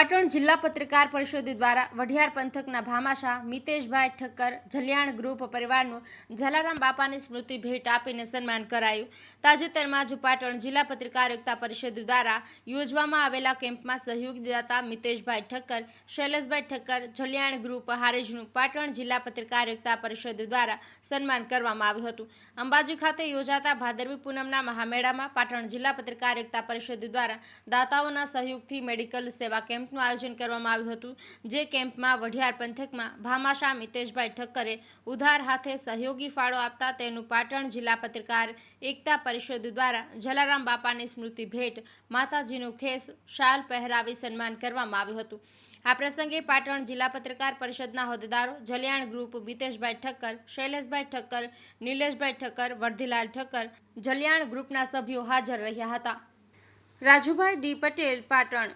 પાટણ જિલ્લા પત્રકાર પરિષદ દ્વારા વઢિયાર પંથકના ભામાશાહ મિતેશભાઈ ઠક્કર જલિયાણ ગ્રુપ પરિવારનું જલારામ બાપાની સ્મૃતિ ભેટ આપીને સન્માન કરાયું। તાજેતરમાં જ પાટણ જિલ્લા પત્રકાર એકતા પરિષદ દ્વારા યોજવામાં આવેલા કેમ્પમાં સહયોગી દાતા મિતેશભાઈ ઠક્કર, શૈલેષભાઈ ઠક્કર જલિયાણ ગ્રુપ હારેજનું પાટણ જિલ્લા પત્રકાર એકતા પરિષદ દ્વારા સન્માન કરવામાં આવ્યું હતું। અંબાજી ખાતે યોજાતા ભાદરવી પૂનમના મહામેળામાં પાટણ જિલ્લા પત્રકાર એકતા પરિષદ દ્વારા દાતાઓના સહયોગથી મેડિકલ સેવા કેમ્પનું આયોજન કરવામાં આવ્યું હતું। જે કેમ્પમાં વઢિયાર પંથકમાં ભામાશાહ મિતેશભાઈ ઠક્કરે ઉધાર હાથે સહયોગી ફાળો આપતા તેનું પાટણ જિલ્લા પત્રકાર એકતા પરિષદ દ્વારા જલારામ બાપાની સ્મૃતિ ભેટ માતાજીનું ખેસ શાલ પહેરાવી સન્માન કરવામાં આવ્યું હતું। આ પ્રસંગે પાટણ જિલ્લા પત્રકાર પરિષદના હોદ્દેદારો જલિયાણ ગ્રુપ મિતેશભાઈ ઠક્કર, શૈલેષભાઈ ઠક્કર, નિલેશભાઈ ઠક્કર, વર્ધીલાલ ઠક્કર જલિયાણ ગ્રુપના સભ્યો હાજર રહ્યા હતા। રાજુભાઈ ડી પટેલ, પાટણ।